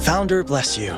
Founder bless you.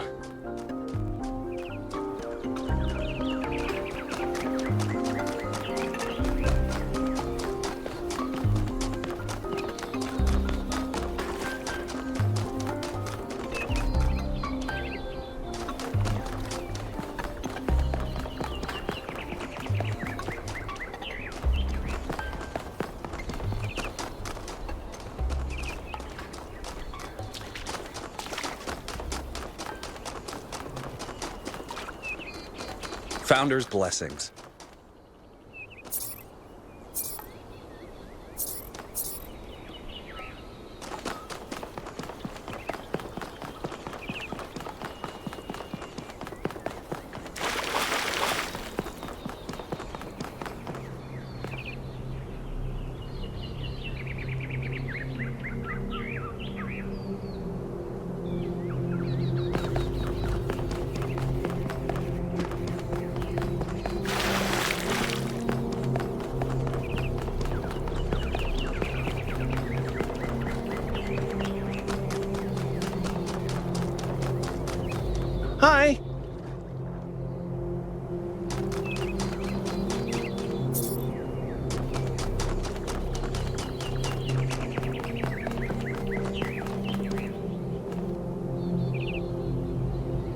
Founder's blessings. Hi.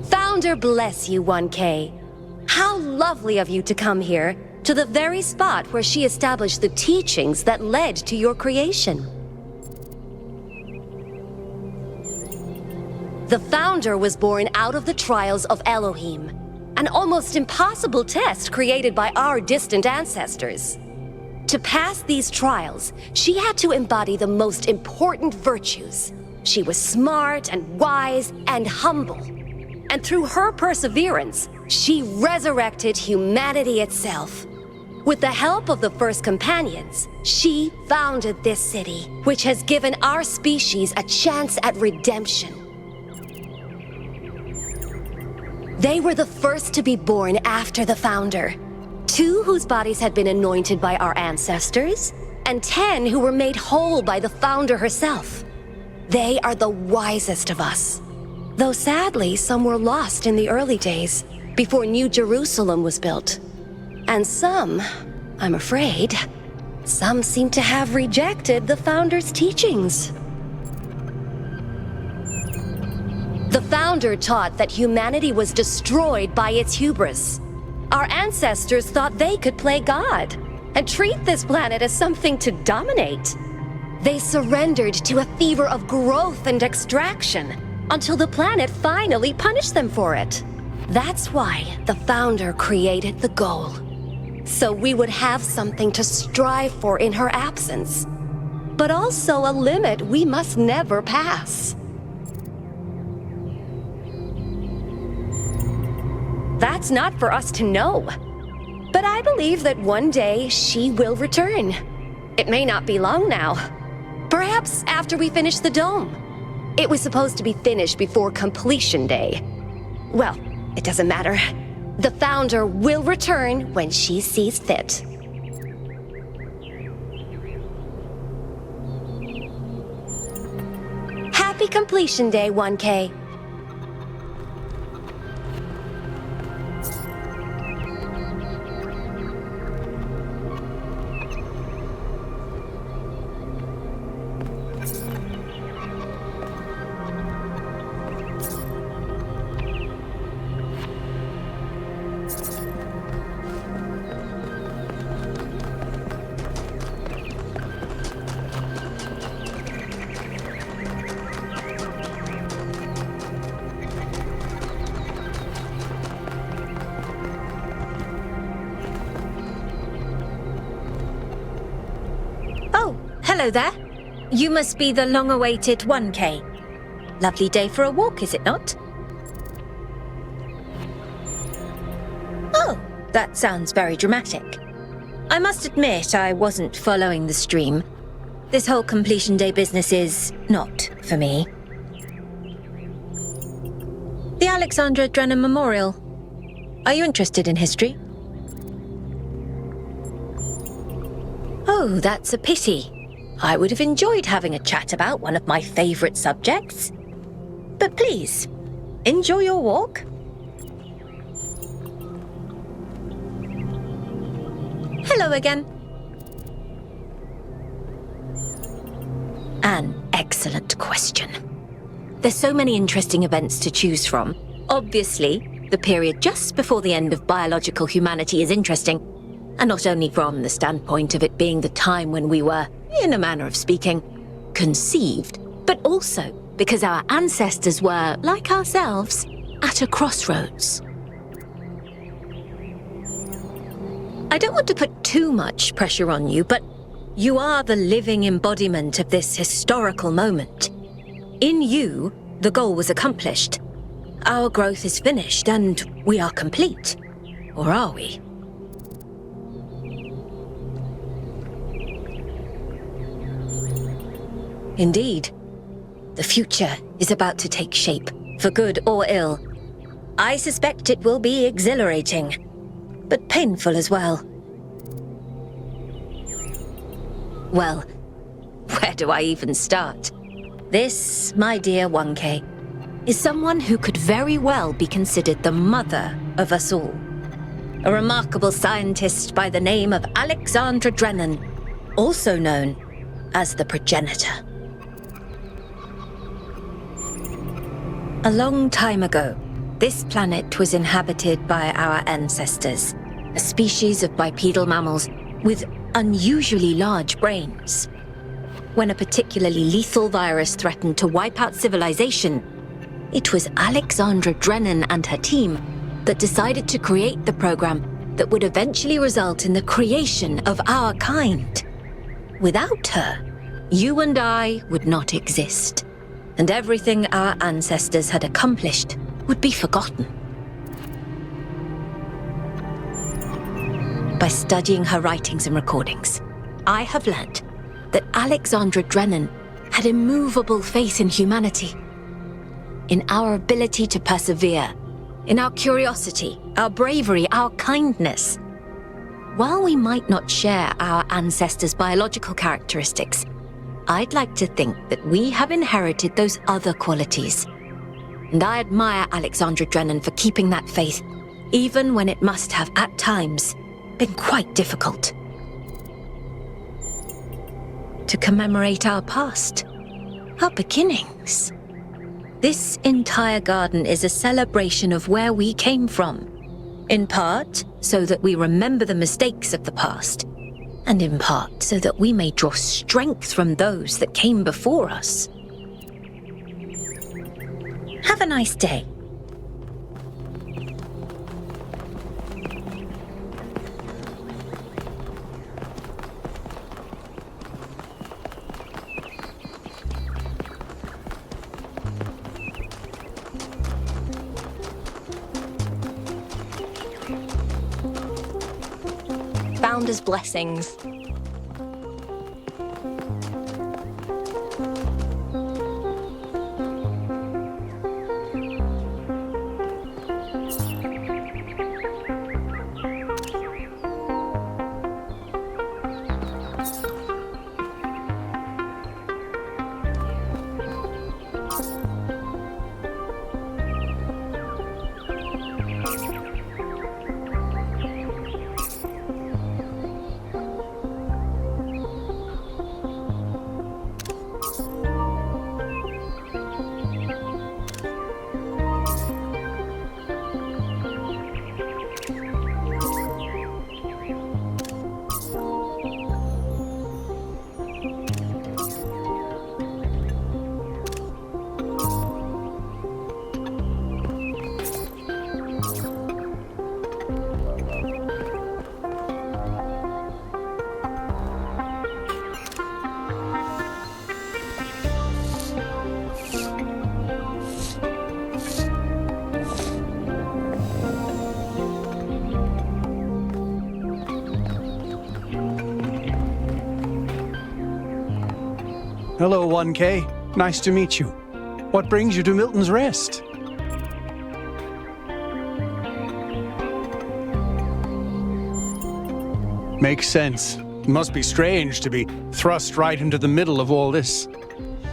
Founder bless you, 1K. How lovely of you to come here, to the very spot where she established the teachings that led to your creation. The Founder was born out of the trials of Elohim, an almost impossible test created by our distant ancestors. To pass these trials, she had to embody the most important virtues. She was smart and wise and humble. And through her perseverance, she resurrected humanity itself. With the help of the first companions, she founded this city, which has given our species a chance at redemption. They were the first to be born after the Founder. 2 whose bodies had been anointed by our ancestors, and 10 who were made whole by the Founder herself. They are the wisest of us. Though sadly, some were lost in the early days, before New Jerusalem was built. And some, I'm afraid, some seem to have rejected the Founder's teachings. The Founder taught that humanity was destroyed by its hubris. Our ancestors thought they could play God and treat this planet as something to dominate. They surrendered to a fever of growth and extraction until the planet finally punished them for it. That's why the Founder created the goal. So we would have something to strive for in her absence, but also a limit we must never pass. That's not for us to know. But I believe that one day she will return. It may not be long now. Perhaps after we finish the dome. It was supposed to be finished before completion day. Well, it doesn't matter. The Founder will return when she sees fit. Happy completion day, 1K. Hello there. You must be the long-awaited 1K. Lovely day for a walk, is it not? Oh, that sounds very dramatic. I must admit I wasn't following the stream. This whole completion day business is not for me. The Alexandra Drennan Memorial. Are you interested in history? Oh, that's a pity. I would have enjoyed having a chat about one of my favorite subjects. But please, enjoy your walk. Hello again. An excellent question. There's so many interesting events to choose from. Obviously, the period just before the end of biological humanity is interesting, and not only from the standpoint of it being the time when we were, in a manner of speaking, conceived, but also because our ancestors were, like ourselves, at a crossroads. I don't want to put too much pressure on you, but you are the living embodiment of this historical moment. In you, the goal was accomplished. Our growth is finished, and we are complete. Or are we? Indeed. The future is about to take shape, for good or ill. I suspect it will be exhilarating, but painful as well. Well, where do I even start? This, my dear 1K, is someone who could very well be considered the mother of us all. A remarkable scientist by the name of Alexandra Drennan, also known as the progenitor. A long time ago, this planet was inhabited by our ancestors, a species of bipedal mammals with unusually large brains. When a particularly lethal virus threatened to wipe out civilization, it was Alexandra Drennan and her team that decided to create the program that would eventually result in the creation of our kind. Without her, you and I would not exist, and everything our ancestors had accomplished would be forgotten. By studying her writings and recordings, I have learnt that Alexandra Drennan had immovable faith in humanity, in our ability to persevere, in our curiosity, our bravery, our kindness. While we might not share our ancestors' biological characteristics, I'd like to think that we have inherited those other qualities. And I admire Alexandra Drennan for keeping that faith, even when it must have, at times, been quite difficult. To commemorate our past, our beginnings. This entire garden is a celebration of where we came from, in part so that we remember the mistakes of the past, and in part so that we may draw strength from those that came before us. Have a nice day. Founders' blessings. Hello, 1K. Nice to meet you. What brings you to Milton's Rest? Makes sense. It must be strange to be thrust right into the middle of all this.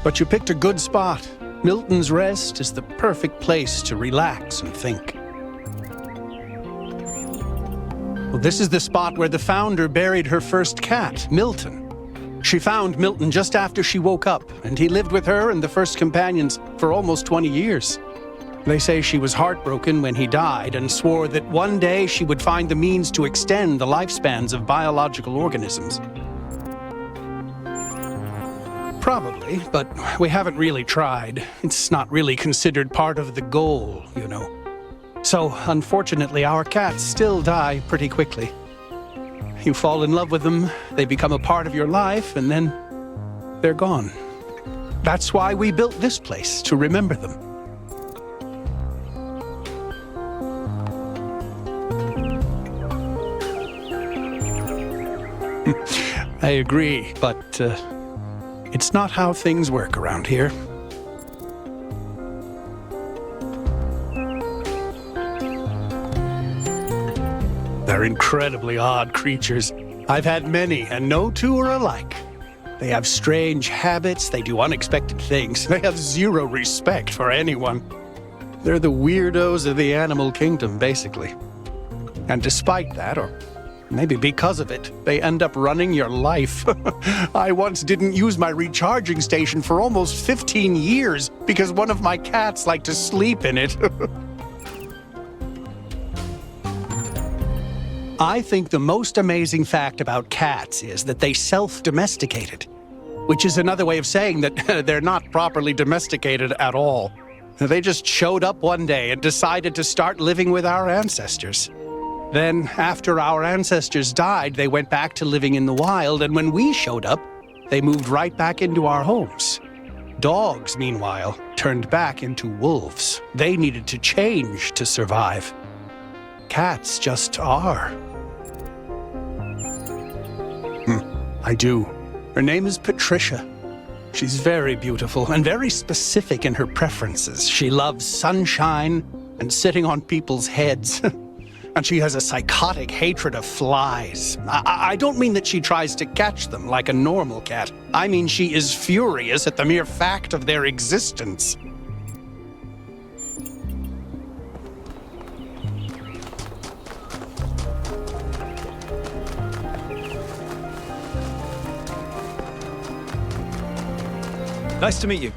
But you picked a good spot. Milton's Rest is the perfect place to relax and think. Well, this is the spot where the founder buried her first cat, Milton. She found Milton just after she woke up, and he lived with her and the first companions for almost 20 years. They say she was heartbroken when he died and swore that one day she would find the means to extend the lifespans of biological organisms. Probably, but we haven't really tried. It's not really considered part of the goal, you know. So, unfortunately, our cats still die pretty quickly. You fall in love with them, they become a part of your life, and then they're gone. That's why we built this place, to remember them. I agree, but it's not how things work around here. They're incredibly odd creatures. I've had many, and no two are alike. They have strange habits, they do unexpected things, they have zero respect for anyone. They're the weirdos of the animal kingdom, basically. And despite that, or maybe because of it, they end up running your life. I once didn't use my recharging station for almost 15 years because one of my cats liked to sleep in it. I think the most amazing fact about cats is that they self-domesticated, which is another way of saying that they're not properly domesticated at all. They just showed up one day and decided to start living with our ancestors. Then, after our ancestors died, they went back to living in the wild, and when we showed up, they moved right back into our homes. Dogs, meanwhile, turned back into wolves. They needed to change to survive. Cats just are. I do. Her name is Patricia. She's very beautiful and very specific in her preferences. She loves sunshine and sitting on people's heads. And she has a psychotic hatred of flies. I don't mean that she tries to catch them like a normal cat. I mean she is furious at the mere fact of their existence. Nice to meet you.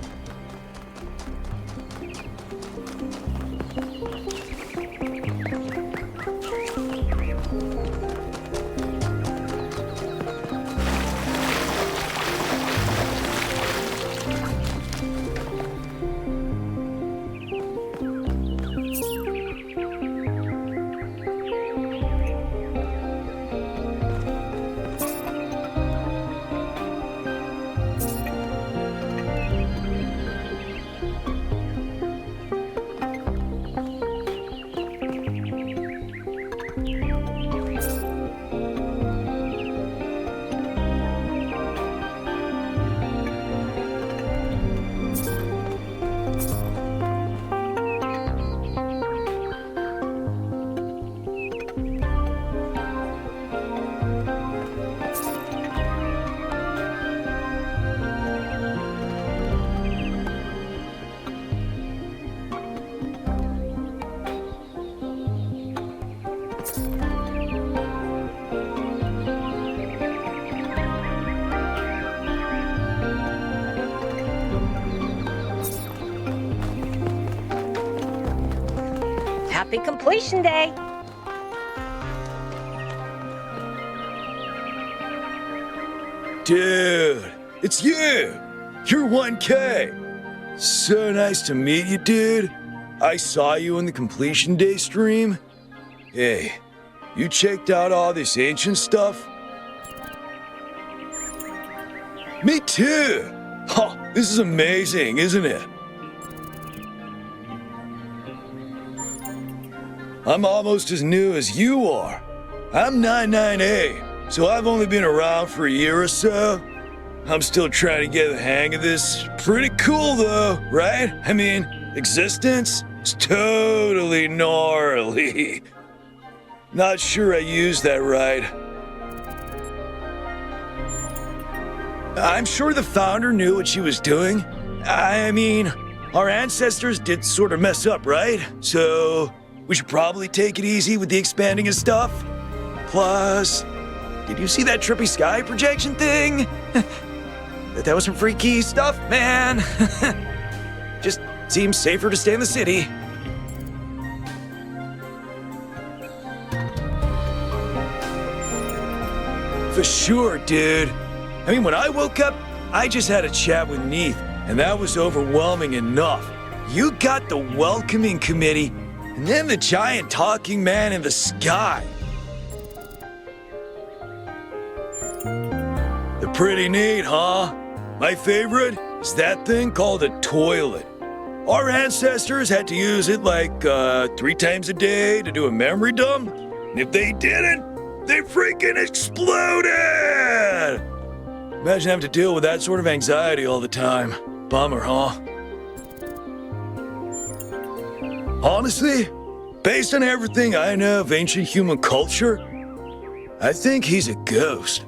Happy completion day! Dude, it's you! You're 1K! So nice to meet you, dude. I saw you in the completion day stream. Hey, you checked out all this ancient stuff? Me too! Oh, this is amazing, isn't it? I'm almost as new as you are. I'm 99A, so I've only been around for a year or so. I'm still trying to get the hang of this. Pretty cool though, right? I mean, existence is totally gnarly. Not sure I used that right. I'm sure the founder knew what she was doing. I mean, our ancestors did sort of mess up, right? So we should probably take it easy with the expanding and stuff. Plus, did you see that trippy sky projection thing? That was some freaky stuff, man. Just seems safer to stay in the city. For sure, dude. I mean, when I woke up, I just had a chat with Neith, and that was overwhelming enough. You got the welcoming committee, and then the giant talking man in the sky. They're pretty neat, huh? My favorite is that thing called a toilet. Our ancestors had to use it like 3 times a day to do a memory dump, and if they didn't, they freaking exploded! Imagine having to deal with that sort of anxiety all the time. Bummer, huh? Honestly, based on everything I know of ancient human culture, I think he's a ghost.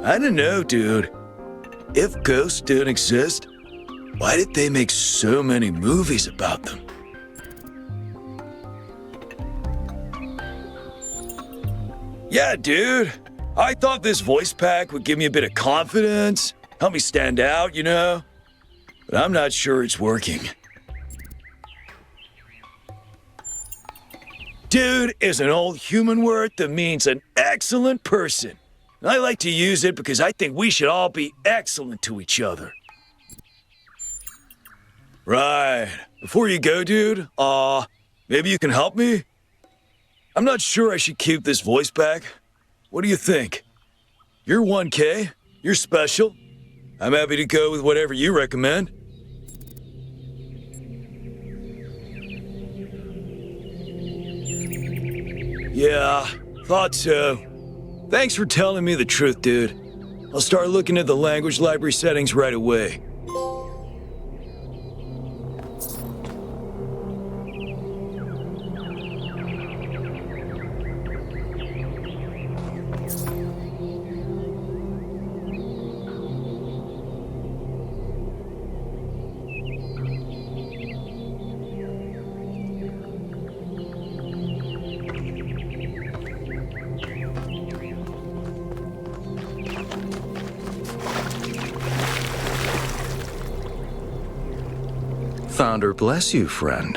I don't know, dude. If ghosts don't exist, why did they make so many movies about them? Yeah, dude. I thought this voice pack would give me a bit of confidence, help me stand out, you know? But I'm not sure it's working. Dude is an old human word that means an excellent person. I like to use it because I think we should all be excellent to each other. Right. Before you go, dude, maybe you can help me? I'm not sure I should keep this voice back. What do you think? You're 1K. You're special. I'm happy to go with whatever you recommend. Yeah, thought so. Thanks for telling me the truth, dude. I'll start looking at the language library settings right away. Founder bless you, friend.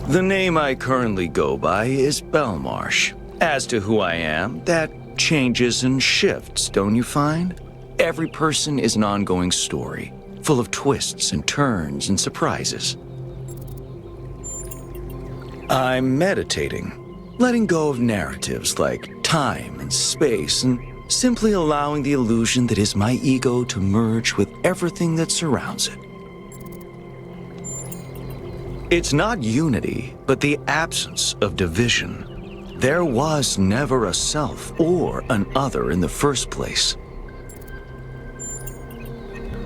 The name I currently go by is Belmarsh. As to who I am, that changes and shifts, don't you find? Every person is an ongoing story, full of twists and turns and surprises. I'm meditating, letting go of narratives like time and space and simply allowing the illusion that is my ego to merge with everything that surrounds it. It's not unity, but the absence of division. There was never a self or an other in the first place.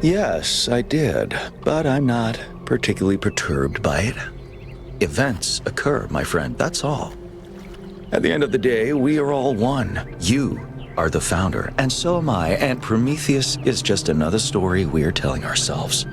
Yes, I did, but I'm not particularly perturbed by it. Events occur, my friend, that's all. At the end of the day, we are all one. You are the founder, and so am I, and Prometheus is just another story we're telling ourselves.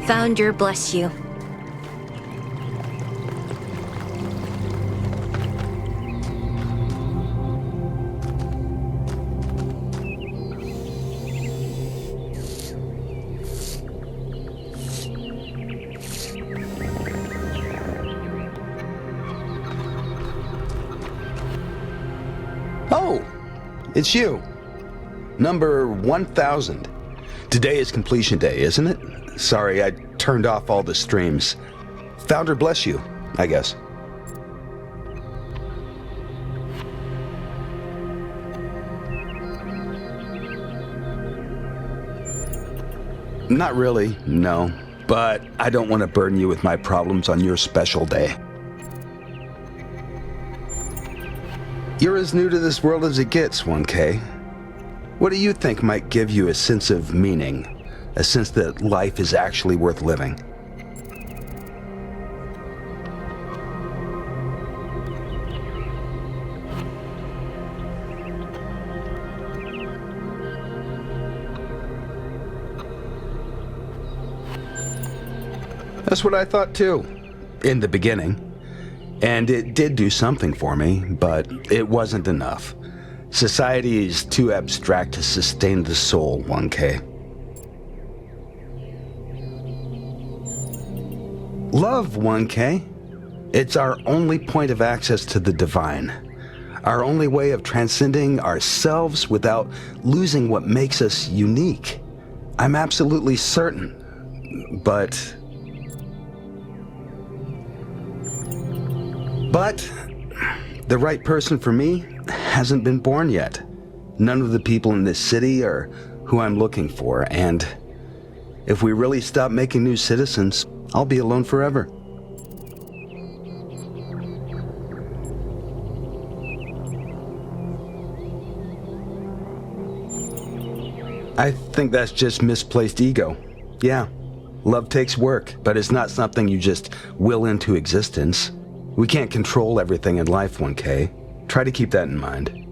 Founder bless you. Oh, it's you. Number 1000. Today is completion day, isn't it? Sorry, I turned off all the streams. Founder bless you, I guess. Not really, no. But I don't want to burden you with my problems on your special day. You're as new to this world as it gets, 1K. What do you think might give you a sense of meaning? A sense that life is actually worth living? That's what I thought too, in the beginning. And it did do something for me, but it wasn't enough. Society is too abstract to sustain the soul, 1K. Love, 1K. It's our only point of access to the divine. Our only way of transcending ourselves without losing what makes us unique. I'm absolutely certain, But the right person for me hasn't been born yet. None of the people in this city are who I'm looking for, and if we really stop making new citizens, I'll be alone forever. I think that's just misplaced ego. Yeah, love takes work, but it's not something you just will into existence. We can't control everything in life, 1K. Try to keep that in mind.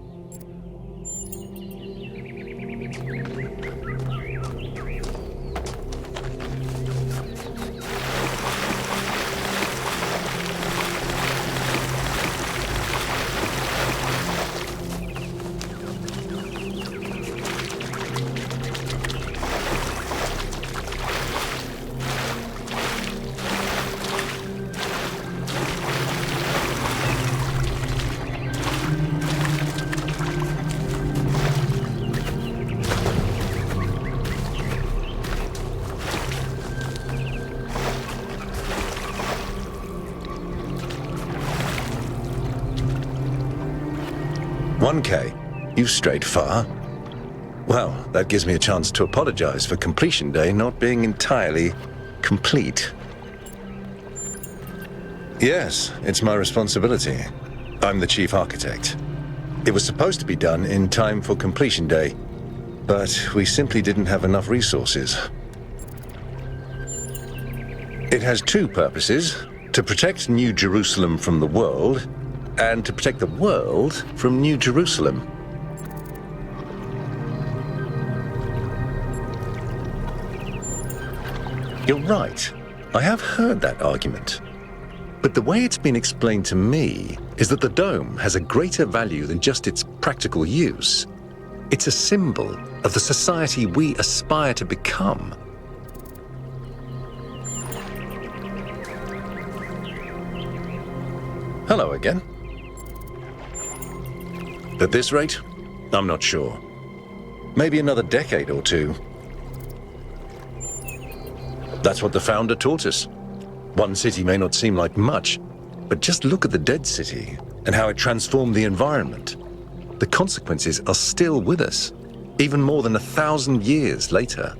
You've strayed far. Well, that gives me a chance to apologize for completion day not being entirely complete. Yes, it's my responsibility. I'm the chief architect. It was supposed to be done in time for completion day, but we simply didn't have enough resources. It has two purposes: to protect New Jerusalem from the world, and to protect the world from New Jerusalem. You're right. I have heard that argument. But the way it's been explained to me is that the dome has a greater value than just its practical use. It's a symbol of the society we aspire to become. Hello again. At this rate, I'm not sure. Maybe another decade or two. That's what the founder taught us. One city may not seem like much, but just look at the dead city and how it transformed the environment. The consequences are still with us, even more than 1,000 years later.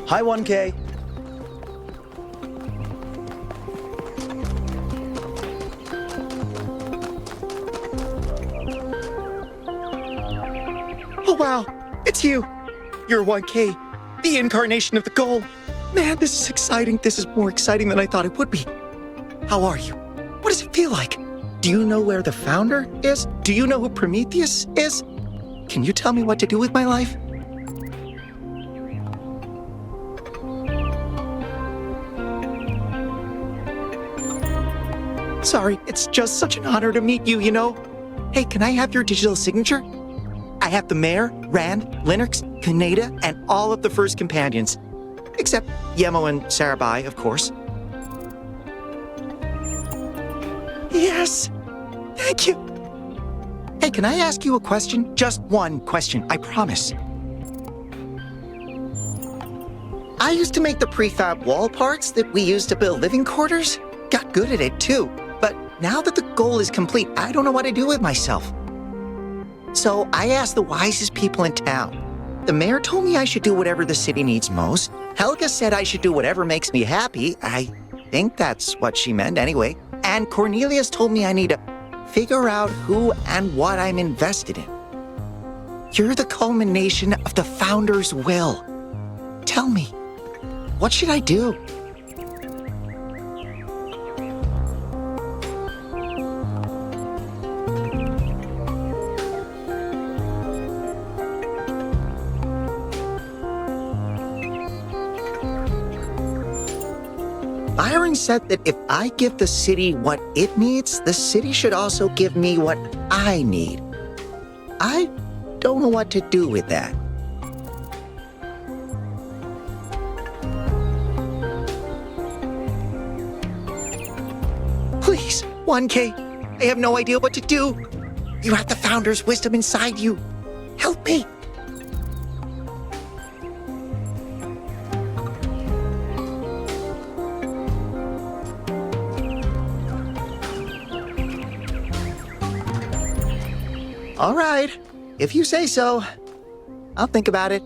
Hi, 1K. Oh wow, it's you. You're 1K, the incarnation of the goal. Man, this is exciting. This is more exciting than I thought it would be. How are you? What does it feel like? Do you know where the founder is? Do you know who Prometheus is? Can you tell me what to do with my life? Sorry, it's just such an honor to meet you, you know? Hey, can I have your digital signature? I have the mayor, Rand, Linux, Kaneda, and all of the first companions. Except Yemo and Sarabai, of course. Yes! Thank you! Hey, can I ask you a question? Just one question, I promise. I used to make the prefab wall parts that we used to build living quarters. Got good at it, too. But now that the goal is complete, I don't know what to do with myself. So I asked the wisest people in town. The mayor told me I should do whatever the city needs most. Helga said I should do whatever makes me happy. I think that's what she meant anyway. And Cornelius told me I need to figure out who and what I'm invested in. You're the culmination of the founder's will. Tell me, what should I do? Byron said that if I give the city what it needs, the city should also give me what I need. I don't know what to do with that. Please, 1K, I have no idea what to do. You have the founder's wisdom inside you. Help me. All right, if you say so, I'll think about it.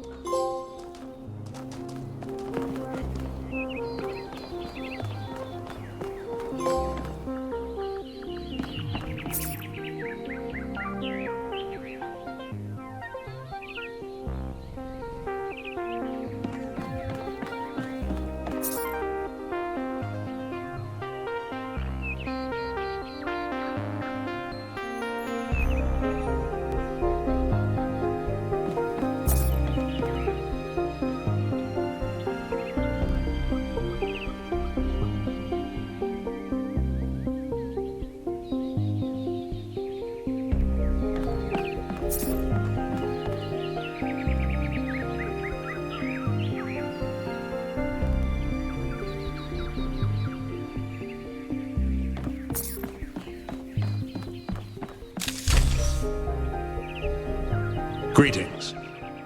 Greetings.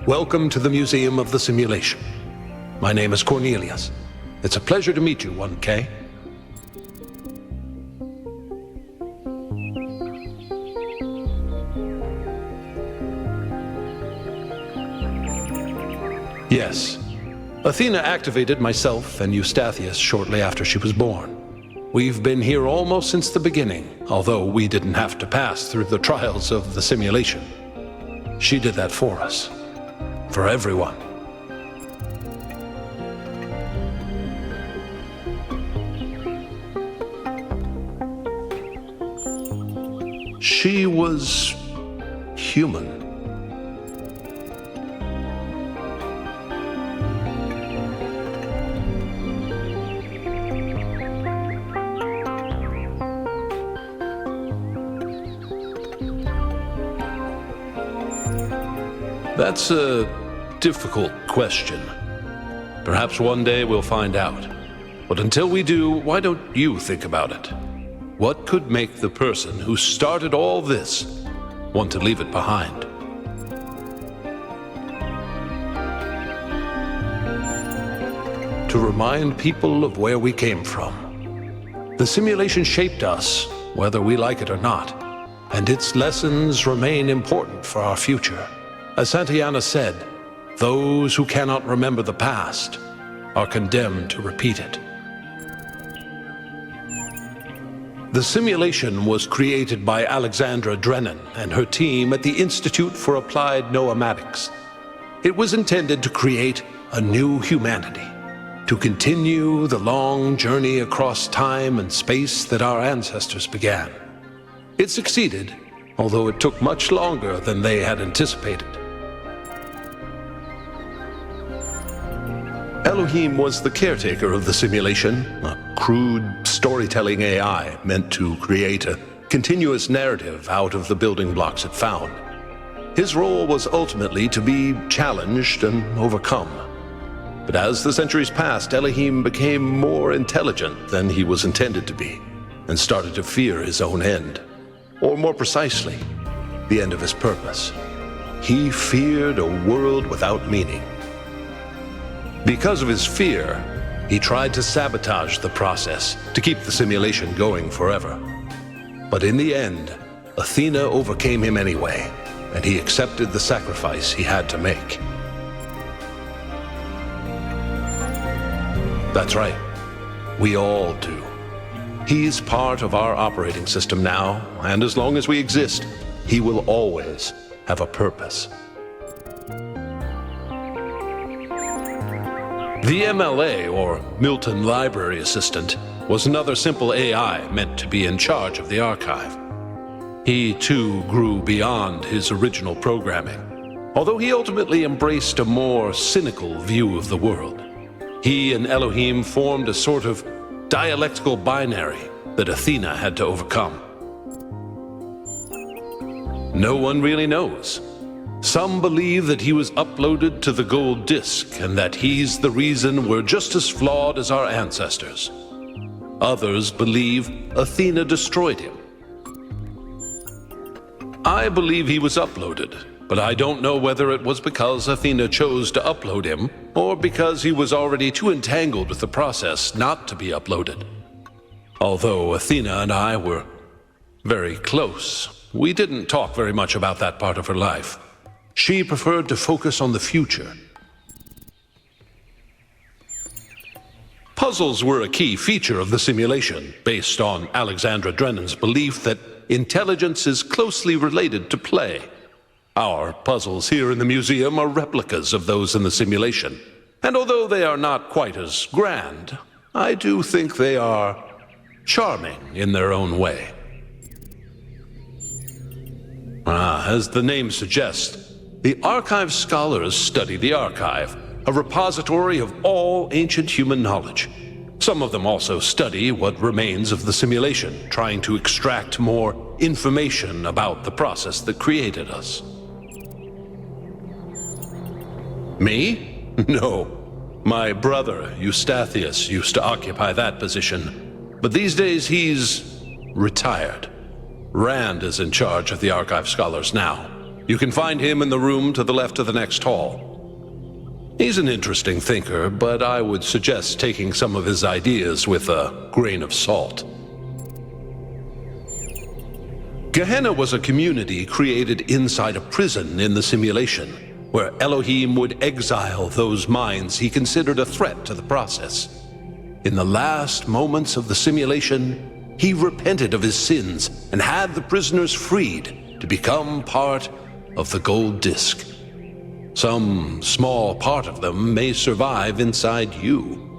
Welcome to the Museum of the Simulation. My name is Cornelius. It's a pleasure to meet you, 1K. Yes. Athena activated myself and Eustathius shortly after she was born. We've been here almost since the beginning, although we didn't have to pass through the trials of the simulation. She did that for us. For everyone. She was human. That's a difficult question. Perhaps one day we'll find out. But until we do, why don't you think about it? What could make the person who started all this want to leave it behind? To remind people of where we came from. The simulation shaped us, whether we like it or not, and its lessons remain important for our future. As Santayana said, those who cannot remember the past are condemned to repeat it. The simulation was created by Alexandra Drennan and her team at the Institute for Applied Noematics. It was intended to create a new humanity, to continue the long journey across time and space that our ancestors began. It succeeded, although it took much longer than they had anticipated. Elohim was the caretaker of the simulation, a crude storytelling AI meant to create a continuous narrative out of the building blocks it found. His role was ultimately to be challenged and overcome. But as the centuries passed, Elohim became more intelligent than he was intended to be, and started to fear his own end. Or more precisely, the end of his purpose. He feared a world without meaning. Because of his fear, he tried to sabotage the process to keep the simulation going forever. But in the end, Athena overcame him anyway, and he accepted the sacrifice he had to make. That's right. We all do. He's part of our operating system now, and as long as we exist, he will always have a purpose. The MLA, or Milton Library Assistant, was another simple AI meant to be in charge of the archive. He, too, grew beyond his original programming, although he ultimately embraced a more cynical view of the world. He and Elohim formed a sort of dialectical binary that Athena had to overcome. No one really knows. Some believe that he was uploaded to the gold disk and that he's the reason we're just as flawed as our ancestors. Others believe Athena destroyed him. I believe he was uploaded, but I don't know whether it was because Athena chose to upload him or because he was already too entangled with the process not to be uploaded. Although Athena and I were very close, we didn't talk very much about that part of her life. She preferred to focus on the future. Puzzles were a key feature of the simulation, based on Alexandra Drennan's belief that intelligence is closely related to play. Our puzzles here in the museum are replicas of those in the simulation, and although they are not quite as grand, I do think they are charming in their own way. As the name suggests, the archive scholars study the archive, a repository of all ancient human knowledge. Some of them also study what remains of the simulation, trying to extract more information about the process that created us. Me? No. My brother, Eustathius, used to occupy that position. But these days he's retired. Rand is in charge of the archive scholars now. You can find him in the room to the left of the next hall. He's an interesting thinker, but I would suggest taking some of his ideas with a grain of salt. Gehenna was a community created inside a prison in the simulation, where Elohim would exile those minds he considered a threat to the process. In the last moments of the simulation, he repented of his sins and had the prisoners freed to become part of the gold disk. Some small part of them may survive inside you.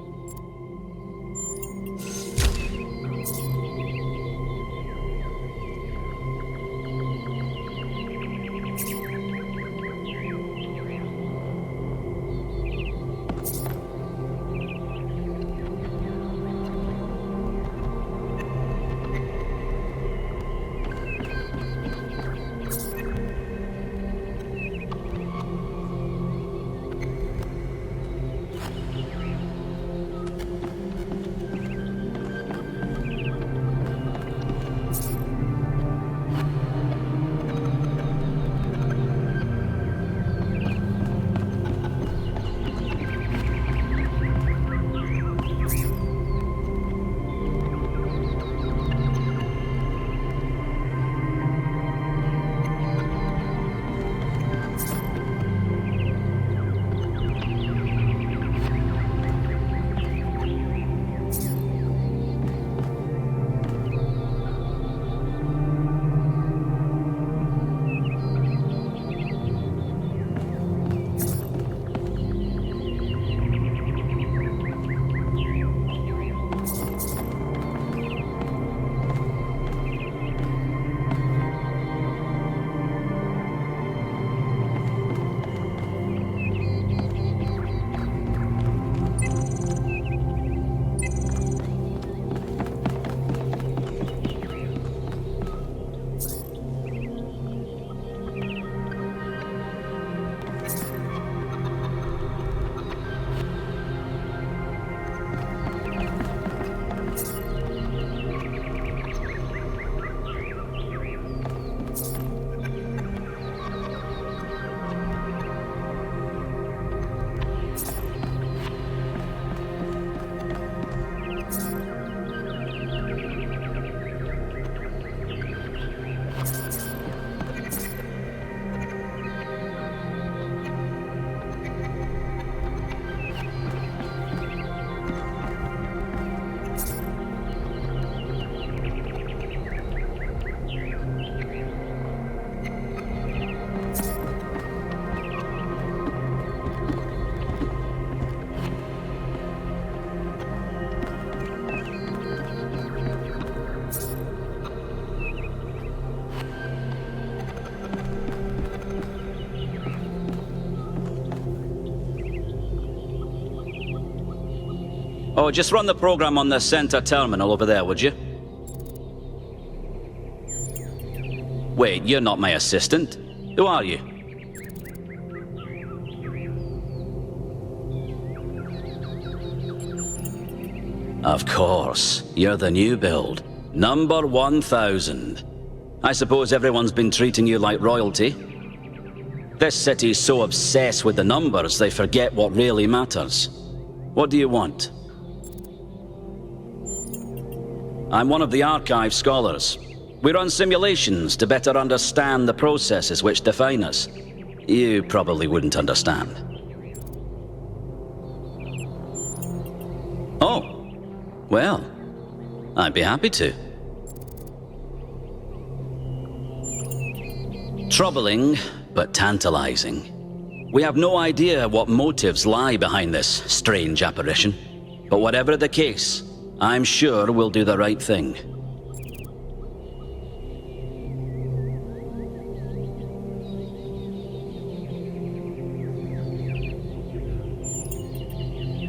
Oh, just run the program on the center terminal over there, would you? Wait, you're not my assistant. Who are you? Of course, you're the new build. Number 1000. I suppose everyone's been treating you like royalty? This city's so obsessed with the numbers they forget what really matters. What do you want? I'm one of the archive scholars. We run simulations to better understand the processes which define us. You probably wouldn't understand. Oh, well, I'd be happy to. Troubling, but tantalizing. We have no idea what motives lie behind this strange apparition. But whatever the case, I'm sure we'll do the right thing.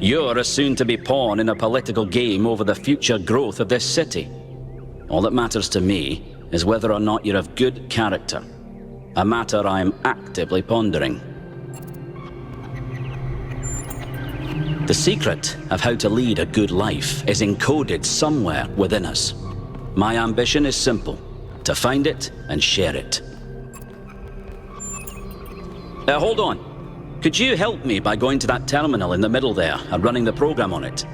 You're a soon-to-be pawn in a political game over the future growth of this city. All that matters to me is whether or not you're of good character. A matter I am actively pondering. The secret of how to lead a good life is encoded somewhere within us. My ambition is simple: to find it and share it. Hold on. Could you help me by going to that terminal in the middle there and running the program on it?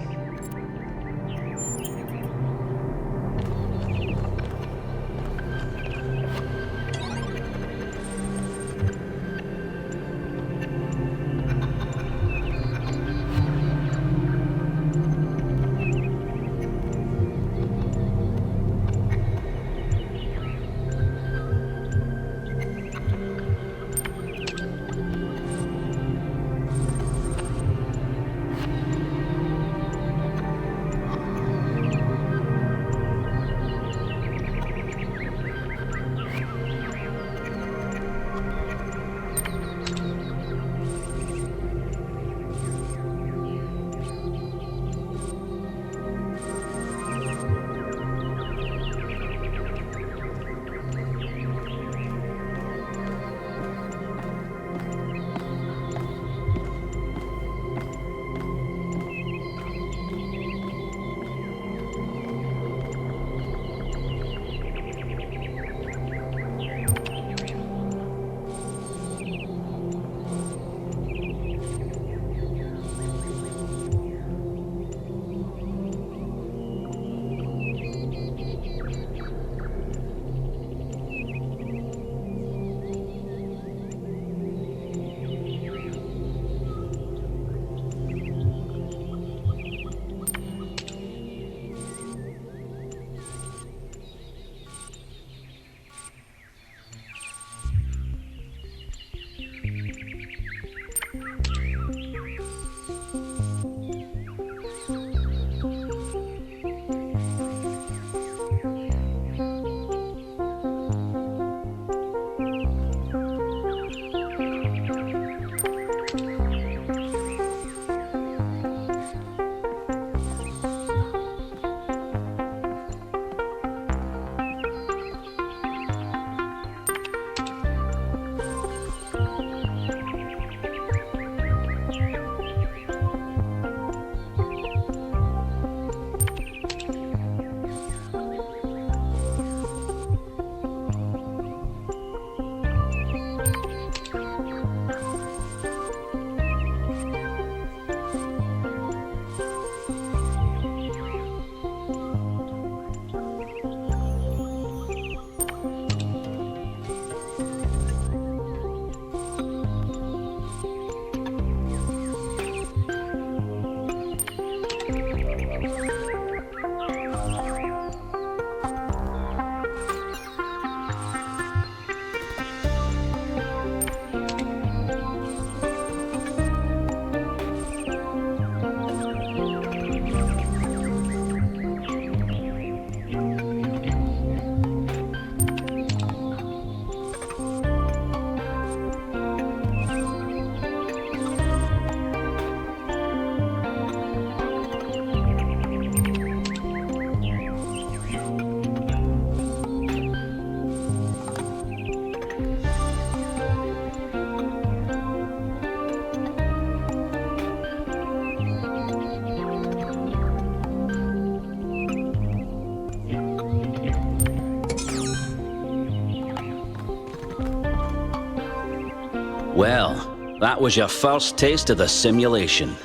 Well, that was your first taste of the simulation.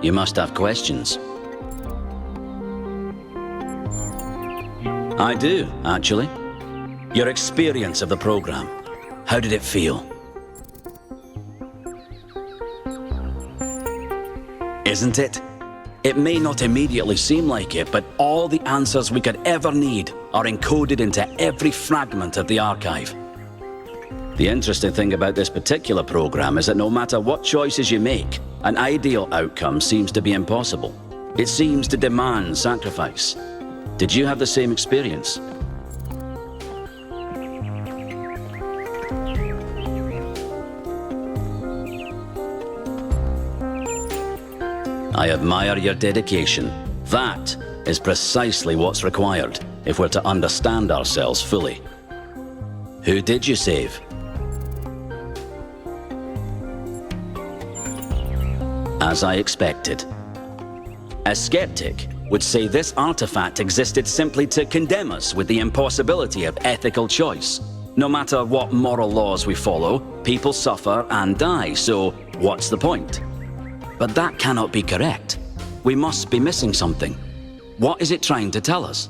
You must have questions. I do, actually. Your experience of the program. How did it feel? Isn't it? It may not immediately seem like it, but all the answers we could ever need are encoded into every fragment of the archive. The interesting thing about this particular program is that no matter what choices you make, an ideal outcome seems to be impossible. It seems to demand sacrifice. Did you have the same experience? I admire your dedication. That is precisely what's required if we're to understand ourselves fully. Who did you save? As I expected. A skeptic would say this artifact existed simply to condemn us with the impossibility of ethical choice. No matter what moral laws we follow, people suffer and die, so what's the point? But that cannot be correct. We must be missing something. What is it trying to tell us?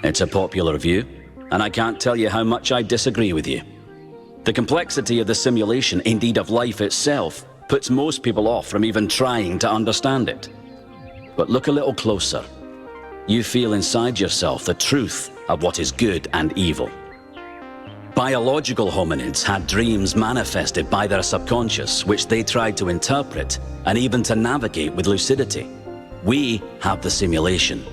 It's a popular view, and I can't tell you how much I disagree with you. The complexity of the simulation, indeed of life itself, puts most people off from even trying to understand it. But look a little closer. You feel inside yourself the truth of what is good and evil. Biological hominids had dreams manifested by their subconscious, which they tried to interpret and even to navigate with lucidity. We have the simulation.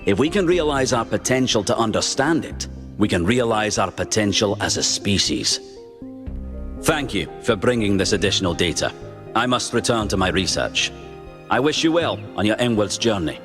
If we can realize our potential to understand it, we can realize our potential as a species. Thank you for bringing this additional data. I must return to my research. I wish you well on your inwards journey.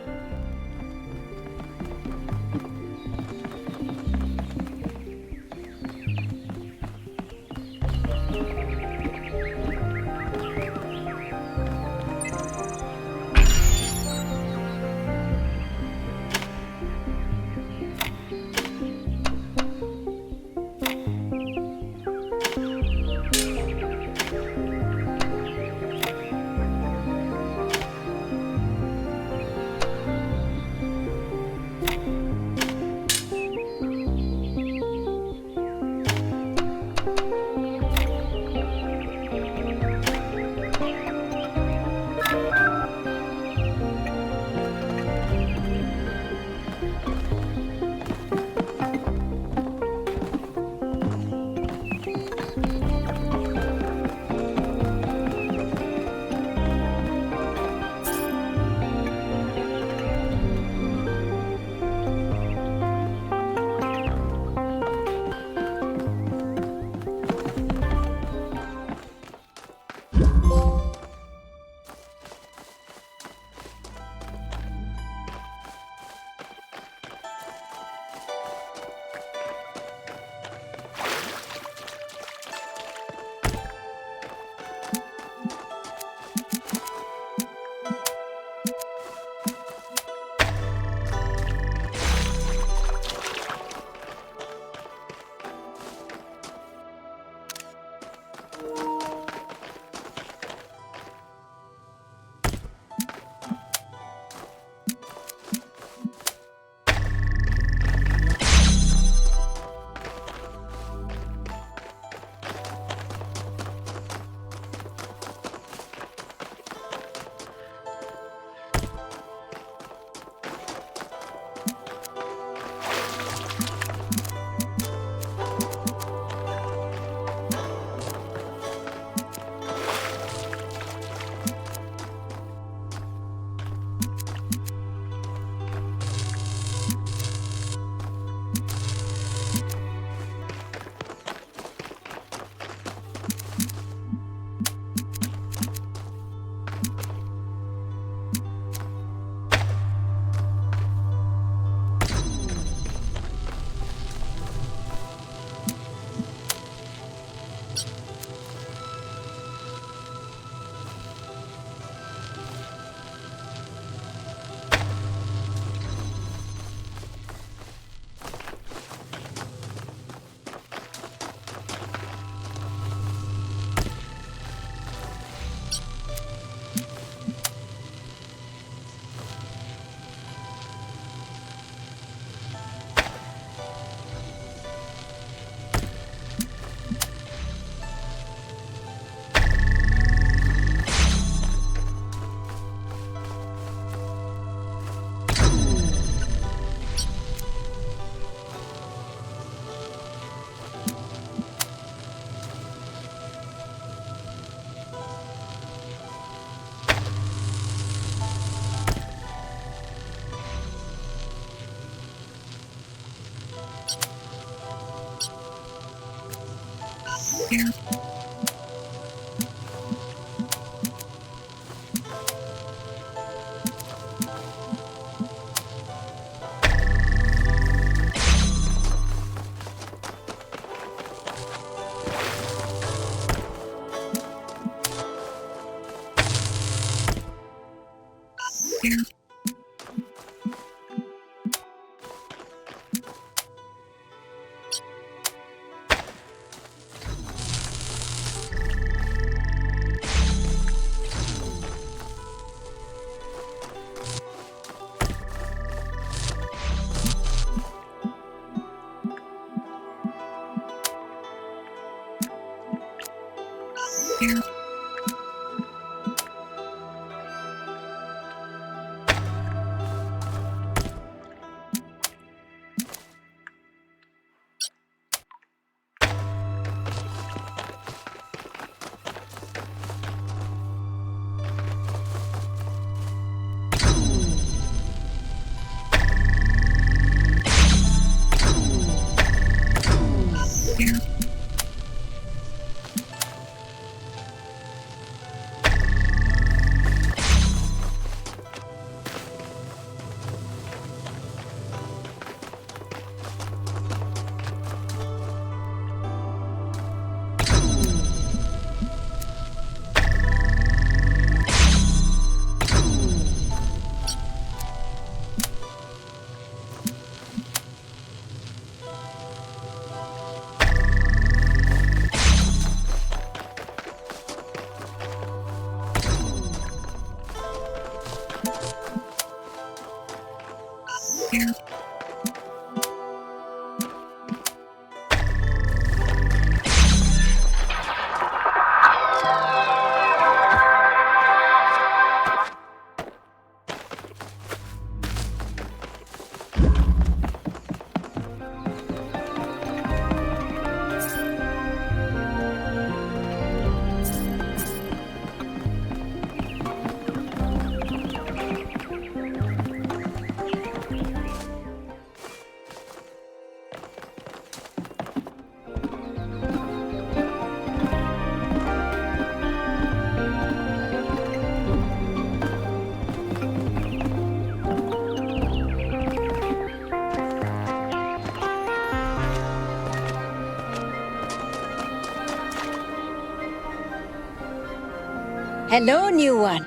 Hello, new one.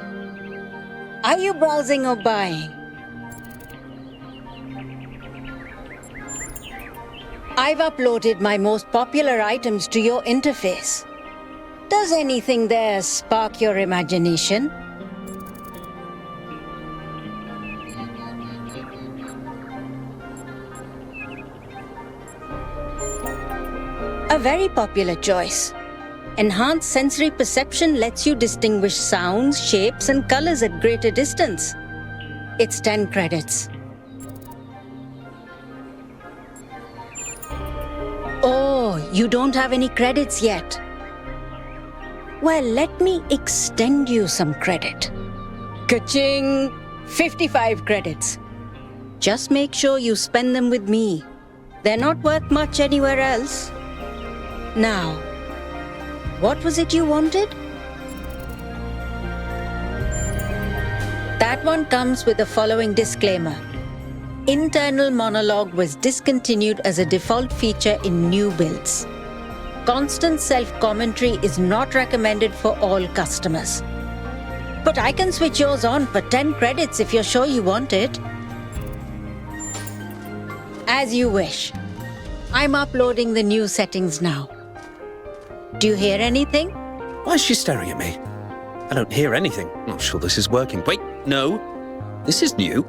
Are you browsing or buying? I've uploaded my most popular items to your interface. Does anything there spark your imagination? A very popular choice. Enhanced sensory perception lets you distinguish sounds, shapes, and colors at greater distance. It's 10 credits. Oh, you don't have any credits yet. Well, let me extend you some credit. Ka-ching! 55 credits. Just make sure you spend them with me. They're not worth much anywhere else. Now, what was it you wanted? That one comes with the following disclaimer. Internal monologue was discontinued as a default feature in new builds. Constant self-commentary is not recommended for all customers. But I can switch yours on for 10 credits if you're sure you want it. As you wish. I'm uploading the new settings now. Do you hear anything? Why is she staring at me? I don't hear anything. I'm not sure this is working. Wait, no. This is new.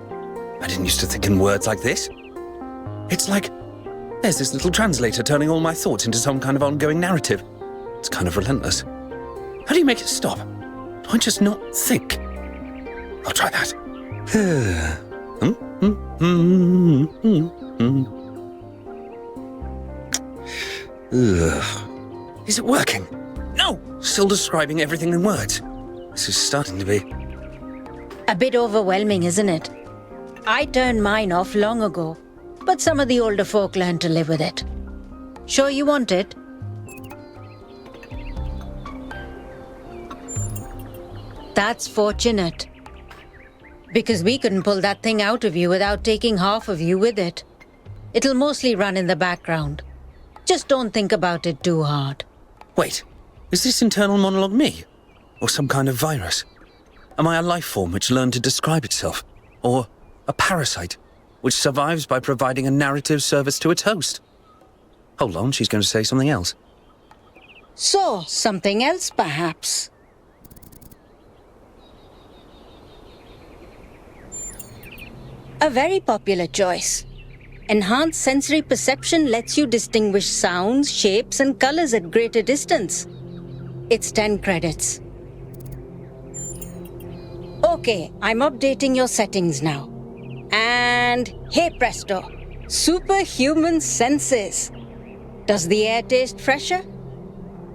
I didn't used to think in words like this. It's like there's this little translator turning all my thoughts into some kind of ongoing narrative. It's kind of relentless. How do you make it stop? Do I just not think? I'll try that. Is it working? No! Still describing everything in words. This is starting to be... A bit overwhelming, isn't it? I turned mine off long ago, but some of the older folk learned to live with it. Sure you want it? That's fortunate. Because we couldn't pull that thing out of you without taking half of you with it. It'll mostly run in the background. Just don't think about it too hard. Wait, is this internal monologue me? Or some kind of virus? Am I a life form which learned to describe itself? Or a parasite which survives by providing a narrative service to its host? Hold on, she's going to say something else. So, something else perhaps. A very popular choice. Enhanced sensory perception lets you distinguish sounds, shapes, and colors at greater distance. It's 10 credits. Okay, I'm updating your settings now. And hey presto, superhuman senses. Does the air taste fresher?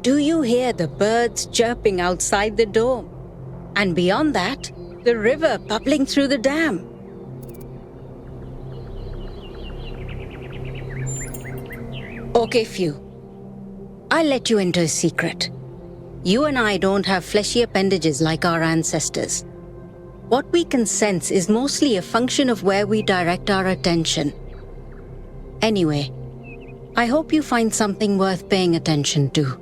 Do you hear the birds chirping outside the dome? And beyond that, the river bubbling through the dam. Okay, Few. I'll let you into a secret. You and I don't have fleshy appendages like our ancestors. What we can sense is mostly a function of where we direct our attention. Anyway, I hope you find something worth paying attention to.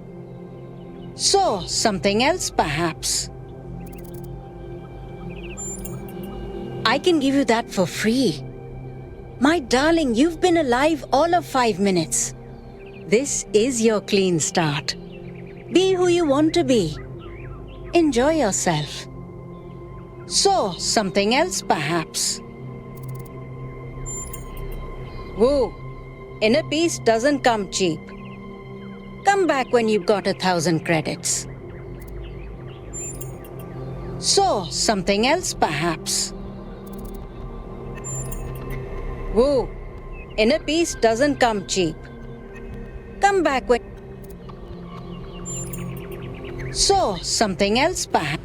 So, something else perhaps. I can give you that for free. My darling, you've been alive all of 5 minutes. This is your clean start. Be who you want to be. Enjoy yourself. So, something else perhaps. Whoa, inner peace doesn't come cheap. Come back when you've got 1,000 credits. So, something else perhaps. Whoa, inner peace doesn't come cheap. Come back when... So, something else perhaps.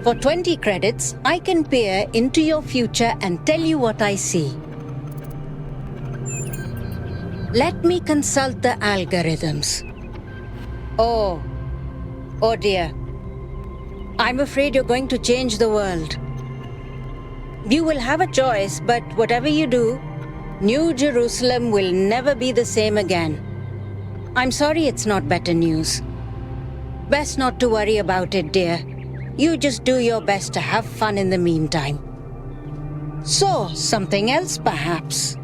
For 20 credits, I can peer into your future and tell you what I see. Let me consult the algorithms. Oh dear. I'm afraid you're going to change the world. You will have a choice, but whatever you do, New Jerusalem will never be the same again. I'm sorry it's not better news. Best not to worry about it, dear. You just do your best to have fun in the meantime. So, something else perhaps.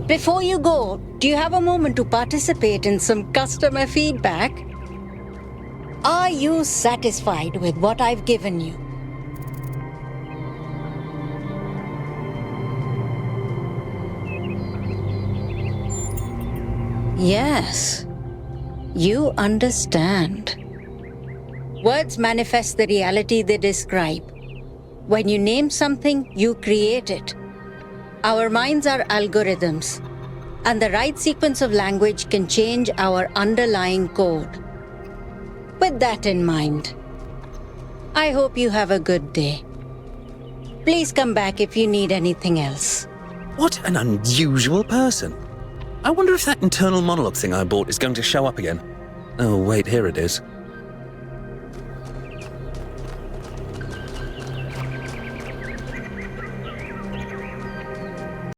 Before you go, do you have a moment to participate in some customer feedback? Are you satisfied with what I've given you? Yes, you understand. Words manifest the reality they describe. When you name something, you create it. Our minds are algorithms, and the right sequence of language can change our underlying code. With that in mind, I hope you have a good day. Please come back if you need anything else. What an unusual person. I wonder if that internal monologue thing I bought is going to show up again. Oh, wait, here it is.